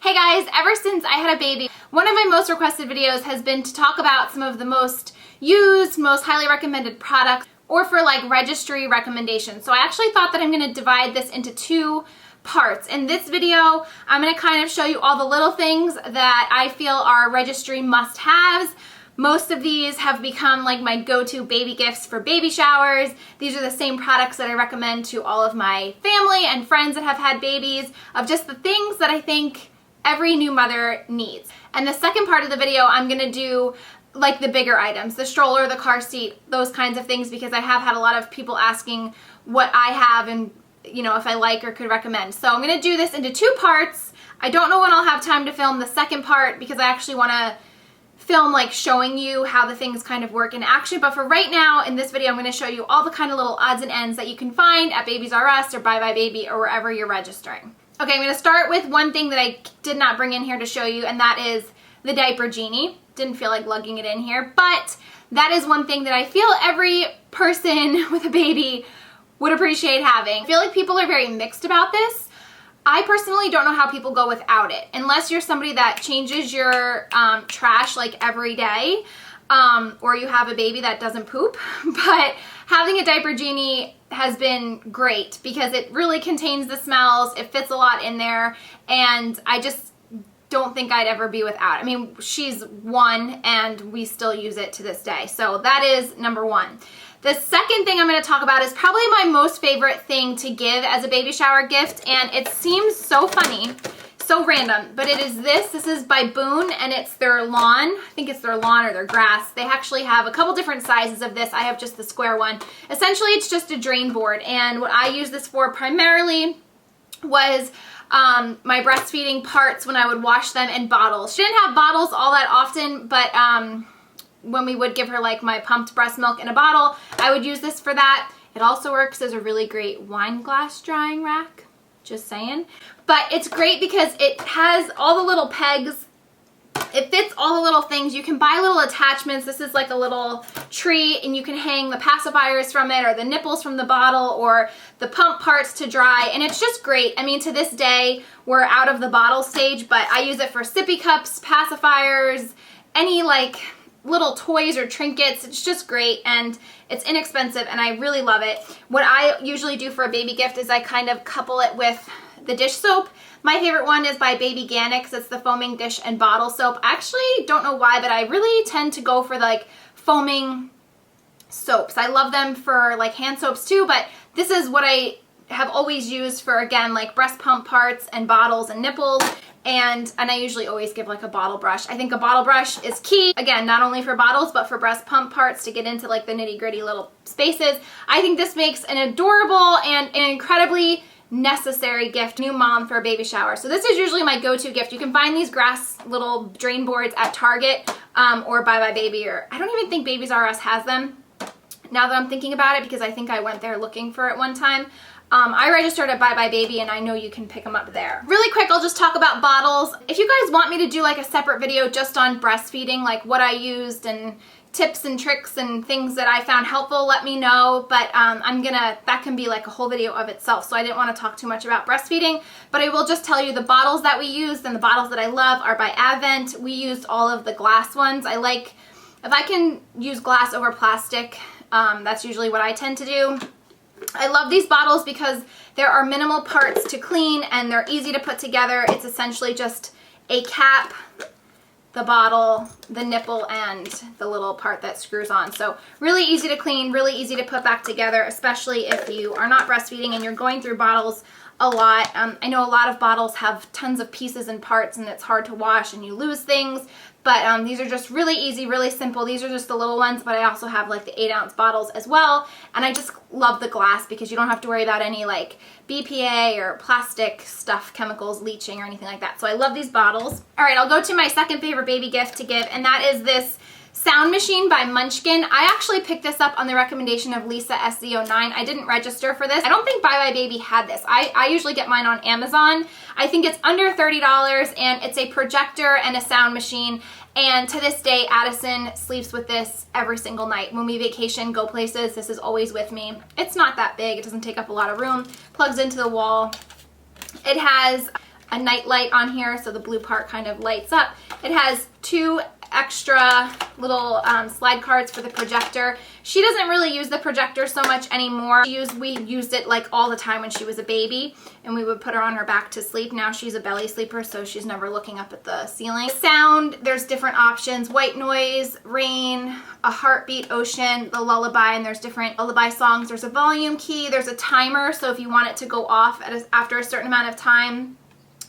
Hey guys, ever since I had a baby, one of my most requested videos has been to talk about some of the most used, most highly recommended products, or for like registry recommendations. So I actually thought that I'm going to divide this into two parts. In this video, I'm going to kind of show you all the little things that I feel are registry must-haves. Most of these have become like my go-to baby gifts for baby showers. These are the same products that I recommend to all of my family and friends that have had babies, of just the things that I think every new mother needs. And the second part of the video, I'm gonna do like the bigger items, the stroller, the car seat, those kinds of things, because I have had a lot of people asking what I have and if I like or could recommend. So I'm gonna do this into two parts. I don't know when I'll have time to film the second part because I actually wanna film like showing you how the things kind of work in action. But for right now, in this video, I'm gonna show you all the kind of little odds and ends that you can find at Babies R Us or Bye Bye Baby or wherever you're registering. Okay, I'm going to start with one thing that I did not bring in here to show you, and that is the diaper genie. Didn't feel like lugging it in here, but that is one thing that I feel every person with a baby would appreciate having. I feel like people are very mixed about this. I personally don't know how people go without it, unless you're somebody that changes your trash like every day, or you have a baby that doesn't poop. But having a diaper genie has been great because it really contains the smells, it fits a lot in there, and I just don't think I'd ever be without it. I mean, she's one and we still use it to this day. So that is number one. The second thing I'm going to talk about is probably my most favorite thing to give as a baby shower gift, and it seems so funny, so random, but it is this. This is by Boone, and it's their lawn. I think it's their lawn or their grass. They actually have a couple different sizes of this. I have just the square one. Essentially, it's just a drain board, and what I use this for primarily was my breastfeeding parts when I would wash them in bottles. She didn't have bottles all that often, but when we would give her like my pumped breast milk in a bottle, I would use this for that. It also works as a really great wine glass drying rack. Just saying. But it's great because it has all the little pegs. It fits all the little things. You can buy little attachments. This is like a little tree, and you can hang the pacifiers from it, or the nipples from the bottle, or the pump parts to dry, and it's just great. I mean, to this day, we're out of the bottle stage, but I use it for sippy cups, pacifiers, any like little toys or trinkets. It's just great, and it's inexpensive, and I really love it. What I usually do for a baby gift is I kind of couple it with the dish soap. My favorite one is by Baby Ganix. It's the foaming dish and bottle soap. I actually don't know why, but I really tend to go for like foaming soaps. I love them for like hand soaps too, but this is what I have always used for, again, like breast pump parts and bottles and nipples. And I usually always give like a bottle brush. I think a bottle brush is key, again, not only for bottles, but for breast pump parts to get into like the nitty gritty little spaces. I think this makes an adorable and an incredibly necessary gift, new mom for a baby shower. So this is usually my go-to gift. You can find these grass little drain boards at Target or Bye Bye Baby, or I don't even think Babies R Us has them now that I'm thinking about it, because I think I went there looking for it one time. I registered at Bye Bye Baby, and I know you can pick them up there. Really quick, I'll just talk about bottles. If you guys want me to do like a separate video just on breastfeeding, like what I used and tips and tricks and things that I found helpful, let me know. But that can be like a whole video of itself, so I didn't want to talk too much about breastfeeding. But I will just tell you the bottles that we used and the bottles that I love are by Advent. We used all of the glass ones. I like, if I can use glass over plastic, that's usually what I tend to do. I love these bottles because there are minimal parts to clean and they're easy to put together. It's essentially just a cap, the bottle, the nipple, and the little part that screws on. So really easy to clean, really easy to put back together, especially if you are not breastfeeding and you're going through bottles a lot. I know a lot of bottles have tons of pieces and parts, and it's hard to wash and you lose things. But these are just really easy, really simple. These are just the little ones, but I also have like the 8-ounce bottles as well. And I just love the glass because you don't have to worry about any like BPA or plastic stuff, chemicals leaching or anything like that. So I love these bottles. All right, I'll go to my second favorite baby gift to give, and that is this sound machine by Munchkin. I actually picked this up on the recommendation of Lisa SZ09. I didn't register for this. I don't think Bye Bye Baby had this. I usually get mine on Amazon. I think it's under $30, and it's a projector and a sound machine. And to this day, Addison sleeps with this every single night. When we vacation, go places, this is always with me. It's not that big. It doesn't take up a lot of room. Plugs into the wall. It has a night light on here, so the blue part kind of lights up. It has 2 extra little slide cards for the projector. She doesn't really use the projector so much anymore. We used it like all the time when she was a baby, and we would put her on her back to sleep. Now she's a belly sleeper, so she's never looking up at the ceiling. Sound, there's different options: white noise, rain, a heartbeat, ocean, the lullaby, and there's different lullaby songs. There's a volume key, there's a timer, so if you want it to go off after a certain amount of time,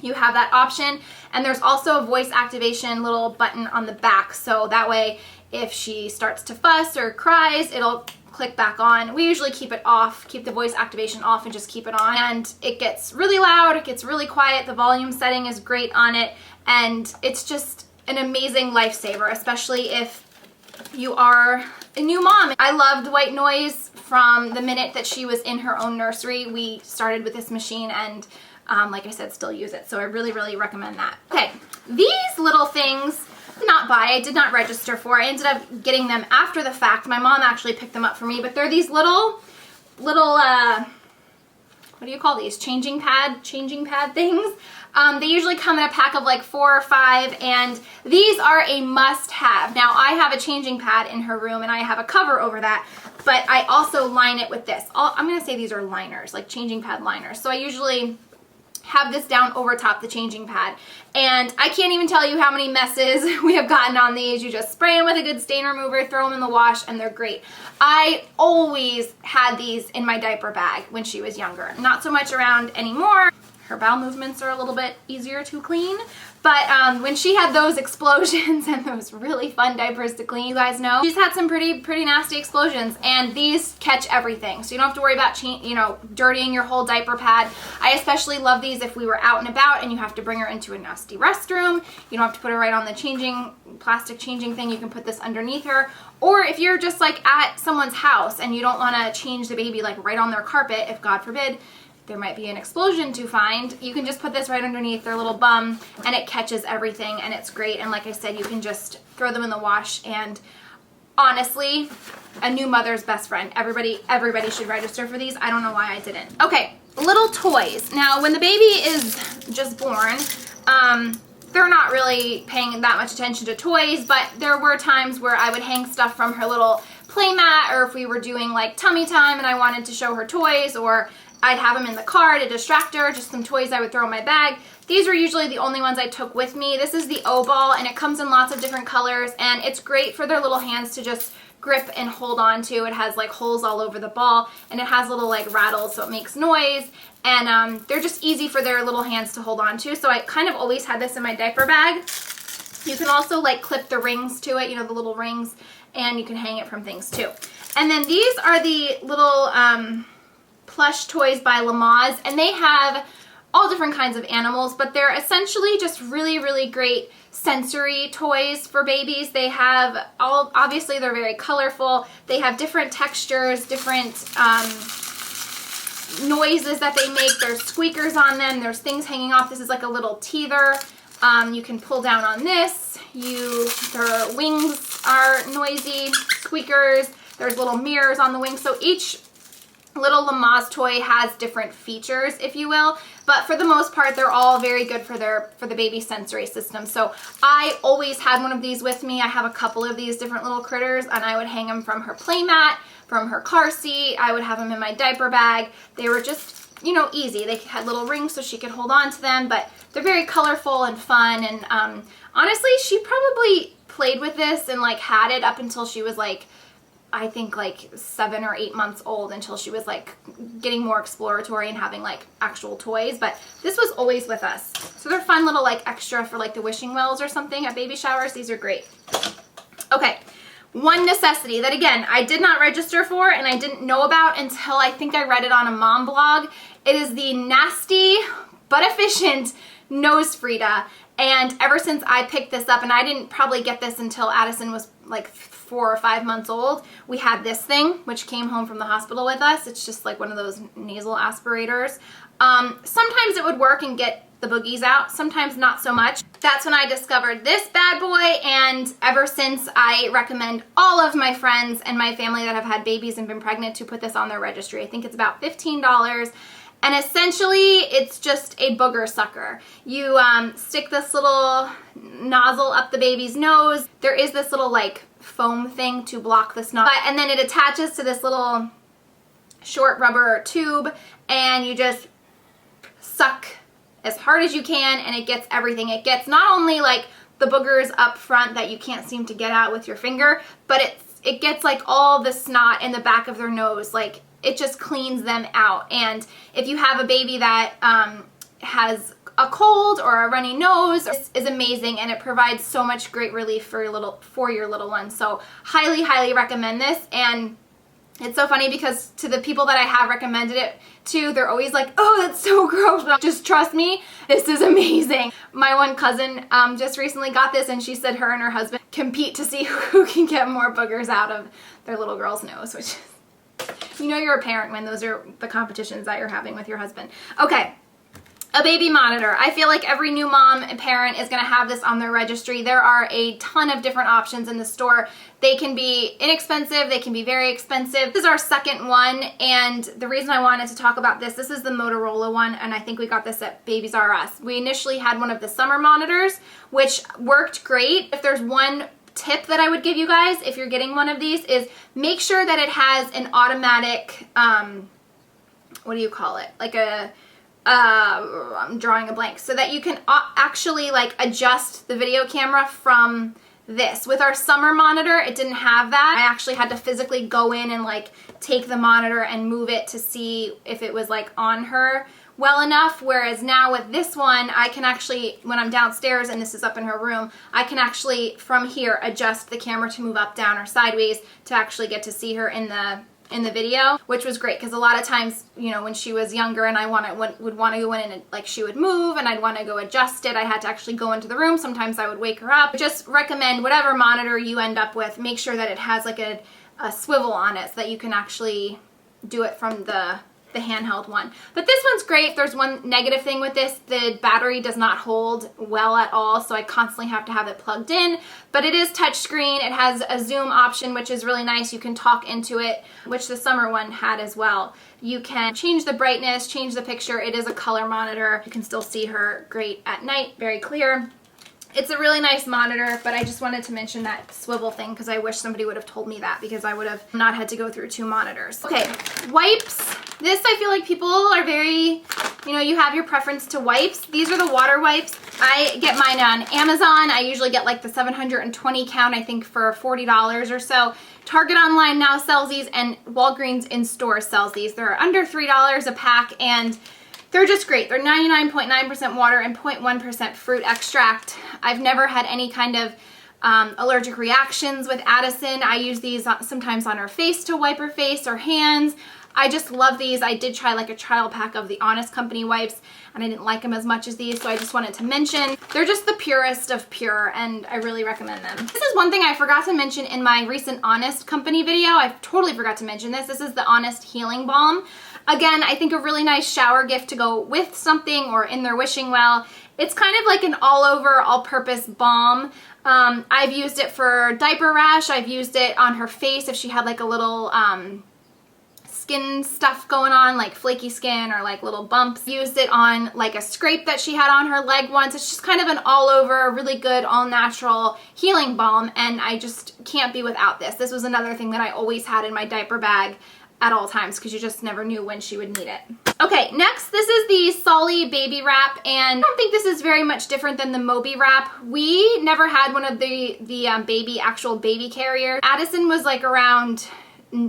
you have that option. And there's also a voice activation little button on the back, so that way if she starts to fuss or cries, it'll click back on. We usually keep it off, keep the voice activation off and just keep it on. And it gets really loud, it gets really quiet, the volume setting is great on it, and it's just an amazing lifesaver, especially if you are a new mom. I loved white noise from the minute that she was in her own nursery. We started with this machine, and like I said, still use it. So I really, really recommend that. Okay, these little things, I did not register for. I ended up getting them after the fact. My mom actually picked them up for me, but they're these little, what do you call these? Changing pad things. They usually come in a pack of like 4 or 5, and these are a must-have. Now, I have a changing pad in her room, and I have a cover over that, but I also line it with this. I'm gonna say these are liners, like changing pad liners. So I usually have this down over top the changing pad, and I can't even tell you how many messes we have gotten on these. You just spray them with a good stain remover, throw them in the wash, and they're great. I always had these in my diaper bag when she was younger. Not so much around anymore. Her bowel movements are a little bit easier to clean, but when she had those explosions and those really fun diapers to clean, you guys know, she's had some pretty nasty explosions, and these catch everything. So you don't have to worry about, dirtying your whole diaper pad. I especially love these if we were out and about and you have to bring her into a nasty restroom. You don't have to put her right on the plastic changing thing. You can put this underneath her. Or if you're just like at someone's house and you don't want to change the baby like right on their carpet, if God forbid there might be an explosion to find, you can just put this right underneath their little bum, and it catches everything, and it's great. And like I said, you can just throw them in the wash, and honestly, a new mother's best friend. Everybody should register for these. I don't know why I didn't. Okay, little toys. Now, when the baby is just born, they're not really paying that much attention to toys, but there were times where I would hang stuff from her little play mat, or if we were doing like tummy time and I wanted to show her toys, or I'd have them in the car to distract her, just some toys I would throw in my bag. These were usually the only ones I took with me. This is the O-Ball, and it comes in lots of different colors, and it's great for their little hands to just grip and hold on to. It has like holes all over the ball, and it has little like rattles, so it makes noise, and they're just easy for their little hands to hold on to. So I kind of always had this in my diaper bag. You can also like clip the rings to it, the little rings, and you can hang it from things too. And then these are the little plush toys by Lamaze, and they have all different kinds of animals, but they're essentially just really, really great sensory toys for babies. They have obviously they're very colorful. They have different textures, different noises that they make. There's squeakers on them. There's things hanging off. This is like a little teether. You can pull down on this. Their wings are noisy, squeakers. There's little mirrors on the wings. So each little Lamaze toy has different features, if you will, but for the most part, they're all very good for the baby sensory system. So I always had one of these with me. I have a couple of these different little critters, and I would hang them from her play mat, from her car seat. I would have them in my diaper bag. They were just, easy. They had little rings so she could hold on to them, but they're very colorful and fun. And honestly, she probably played with this and like had it up until she was like, I think like 7 or 8 months old, until she was like getting more exploratory and having like actual toys. But this was always with us. So they're fun little like extra for like the wishing wells or something at baby showers. These are great. Okay, one necessity that again, I did not register for and I didn't know about until I think I read it on a mom blog. It is the nasty but efficient nose Frida. And ever since I picked this up, and I didn't probably get this until Addison was like 4 or 5 months old, we had this thing, which came home from the hospital with us. It's just like one of those nasal aspirators. Sometimes it would work and get the boogies out, sometimes not so much. That's when I discovered this bad boy, and ever since I recommend all of my friends and my family that have had babies and been pregnant to put this on their registry. I think it's about $15. And essentially, it's just a booger sucker. You stick this little nozzle up the baby's nose. There is this little like foam thing to block the snot, and then it attaches to this little short rubber tube, and you just suck as hard as you can, and it gets everything. It gets not only like the boogers up front that you can't seem to get out with your finger, but it gets like all the snot in the back of their nose. Like, it just cleans them out. And if you have a baby that has a cold or a runny nose, this is amazing, and it provides so much great relief for your little one. So highly, highly recommend this. And it's so funny because to the people that I have recommended it to, they're always like, oh, that's so gross. But just trust me, this is amazing. My one cousin just recently got this, and she said her and her husband compete to see who can get more boogers out of their little girl's nose, which is, you know, you're a parent when those are the competitions that you're having with your husband. Okay. A baby monitor. I feel like every new mom and parent is going to have this on their registry. There are a ton of different options in the store. They can be inexpensive, they can be very expensive. This is our second one, and the reason I wanted to talk about this is the Motorola one, and I think we got this at Babies R Us. We initially had one of the summer monitors, which worked great. If there's one tip that I would give you guys if you're getting one of these, is make sure that it has an automatic, what do you call it? Like a I'm drawing a blank, so that you can actually like adjust the video camera from this. With our summer monitor, it didn't have that. I actually had to physically go in and like take the monitor and move it to see if it was like on her well enough, whereas now with this one, I can actually, when I'm downstairs and this is up in her room, I can actually from here adjust the camera to move up, down, or sideways to actually get to see her in the video, which was great because a lot of times, you know, when she was younger and I would want to go in and like she would move and I'd want to go adjust it, I had to actually go into the room. Sometimes I would wake her up. Just recommend whatever monitor you end up with, make sure that it has like a swivel on it so that you can actually do it from the handheld one. But this one's great. There's one negative thing with this. The battery does not hold well at all, so I constantly have to have it plugged in. But it is touchscreen. It has a zoom option, which is really nice. You can talk into it, which the summer one had as well. You can change the brightness, change the picture. It is a color monitor. You can still see her great at night, very clear. It's a really nice monitor, but I just wanted to mention that swivel thing because I wish somebody would have told me that, because I would have not had to go through two monitors. Okay, wipes. This, I feel like people are very, you know, you have your preference to wipes. These are the water wipes. I get mine on Amazon. I usually get like the 720 count, I think for $40 or so. Target online now sells these, and Walgreens in store sells these. They're under $3 a pack, and they're just great. They're 99.9% water and 0.1% fruit extract. I've never had any kind of allergic reactions with Addison. I use these sometimes on her face to wipe her face or hands. I just love these. I did try like a trial pack of the Honest Company wipes, and I didn't like them as much as these, so I just wanted to mention. They're just the purest of pure, and I really recommend them. This is one thing I forgot to mention in my recent Honest Company video. I totally forgot to mention this. This is the Honest Healing Balm. Again, I think a really nice shower gift to go with something or in their wishing well. It's kind of like an all-over, all-purpose balm. I've used it for diaper rash. I've used it on her face if she had like a little skin stuff going on, like flaky skin or like little bumps. Used it on like a scrape that she had on her leg once. It's just kind of an all-over, really good, all-natural healing balm, and I just can't be without this. This was another thing that I always had in my diaper bag at all times because you just never knew when she would need it. Okay, next, this is the Solly Baby Wrap, and I don't think this is very much different than the Moby Wrap. We never had one of the actual baby carrier. Addison was like around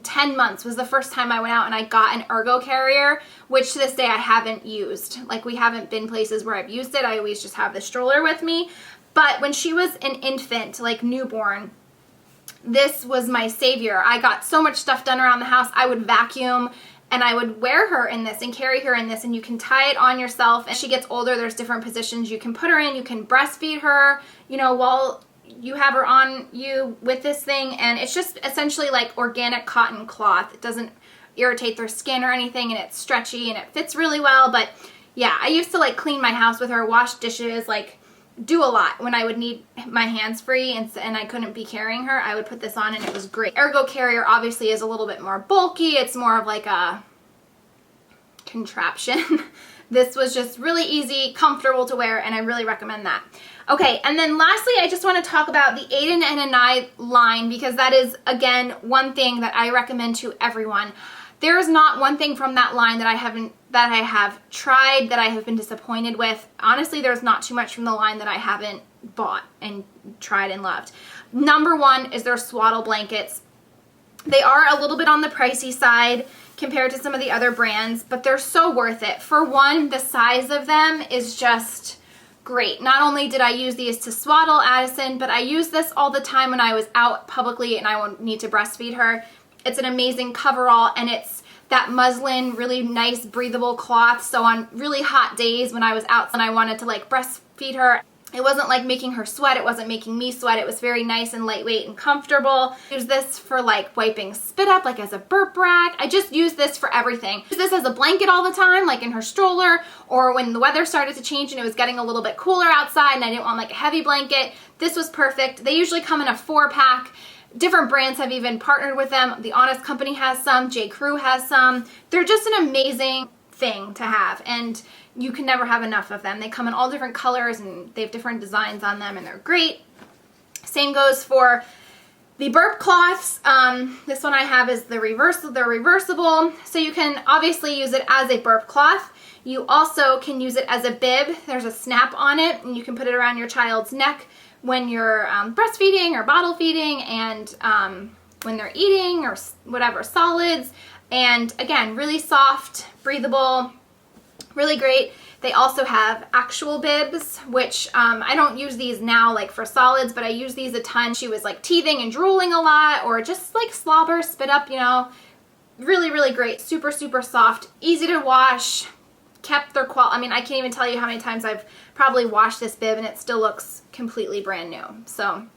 10 months was the first time I went out and I got an ergo carrier, which to this day I haven't used. Like, we haven't been places where I've used it. I always just have the stroller with me. But when she was an infant, like newborn, this was my savior. I got so much stuff done around the house. I would vacuum and I would wear her in this and carry her in this, and you can tie it on yourself. As she gets older, there's different positions you can put her in. You can breastfeed her, you know, while you have her on you with this thing, and it's just essentially like organic cotton cloth. It doesn't irritate their skin or anything, and it's stretchy and it fits really well. But yeah, I used to like clean my house with her, wash dishes, like do a lot when I would need my hands free and I couldn't be carrying her. I would put this on and it was great. Ergo carrier obviously is a little bit more bulky. It's more of like a contraption. This was just really easy, comfortable to wear, and I really recommend that. Okay, and then lastly, I just want to talk about the Aden Anais line, because that is, again, one thing that I recommend to everyone. There is not one thing from that line that I have tried that I have been disappointed with. Honestly, there's not too much from the line that I haven't bought and tried and loved. Number one is their swaddle blankets. They are a little bit on the pricey side compared to some of the other brands, but they're so worth it. For one, the size of them is just great. Not only did I use these to swaddle Addison, but I use this all the time when I was out publicly and I won't need to breastfeed her. It's an amazing coverall, and it's that muslin, really nice breathable cloth. So on really hot days when I was out and I wanted to like breastfeed her, it wasn't like making her sweat, it wasn't making me sweat, it was very nice and lightweight and comfortable. Use this for like wiping spit up, like as a burp rag. I just use this for everything. Use this as a blanket all the time, like in her stroller, or when the weather started to change and it was getting a little bit cooler outside and I didn't want like a heavy blanket. This was perfect. They usually come in a 4-pack. Different brands have even partnered with them. The Honest Company has some, J. Crew has some. They're just an amazing thing to have, and you can never have enough of them. They come in all different colors and they have different designs on them, and they're great. Same goes for the burp cloths. This one I have is they're reversible, so you can obviously use it as a burp cloth. You also can use it as a bib. There's a snap on it, and you can put it around your child's neck when you're breastfeeding or bottle feeding, and when they're eating or whatever solids. And again, really soft, breathable, really great. They also have actual bibs, which I don't use these now like for solids, but I use these a ton. She was like teething and drooling a lot, or just like slobber, spit up, you know. Really, really great. Super, super soft, easy to wash, kept their quality. I mean, I can't even tell you how many times I've probably washed this bib and it still looks completely brand new. So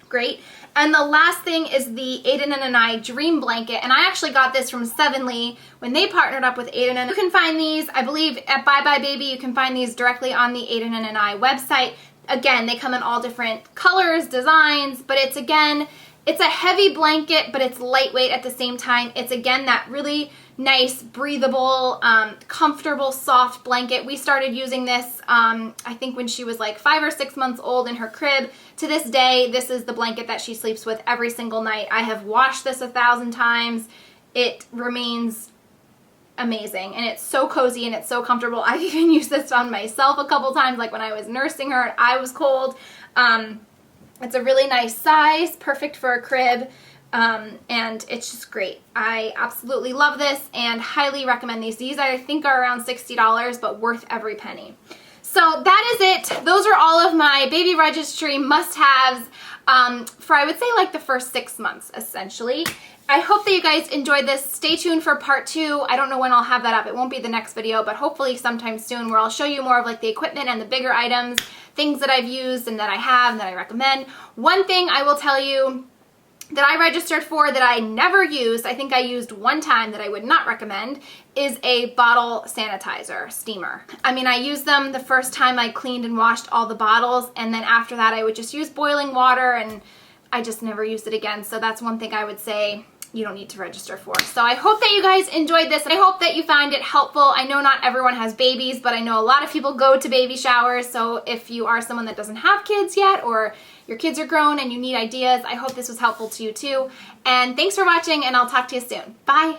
great. And the last thing is the Aden Anais Dream Blanket, and I actually got this from Sevenly when they partnered up with Aden Anais. You can find these, I believe, at Bye Bye Baby. You can find these directly on the Aden Anais website. Again, they come in all different colors, designs, but it's a heavy blanket, but it's lightweight at the same time. It's again that really nice, breathable, comfortable, soft blanket. We started using this, I think when she was like 5 or 6 months old in her crib. To this day, this is the blanket that she sleeps with every single night. I have washed this 1,000 times. It remains amazing, and it's so cozy and it's so comfortable. I've even used this on myself a couple times, like when I was nursing her and I was cold. It's a really nice size, perfect for a crib. And it's just great. I absolutely love this and highly recommend these. These I think are around $60, but worth every penny. So that is it. Those are all of my baby registry must-haves for I would say like the first 6 months essentially. I hope that you guys enjoyed this. Stay tuned for part 2. I don't know when I'll have that up. It won't be the next video, but hopefully sometime soon, where I'll show you more of like the equipment and the bigger items, things that I've used and that I have and that I recommend. One thing I will tell you that I registered for that I never used, I think I used one time, that I would not recommend, is a bottle sanitizer steamer. I mean, I used them the first time I cleaned and washed all the bottles, and then after that I would just use boiling water, and I just never used it again. So that's one thing I would say you don't need to register for. So I hope that you guys enjoyed this, and I hope that you find it helpful. I know not everyone has babies, but I know a lot of people go to baby showers. So if you are someone that doesn't have kids yet, or your kids are grown and you need ideas, I hope this was helpful to you too. And thanks for watching, and I'll talk to you soon. Bye.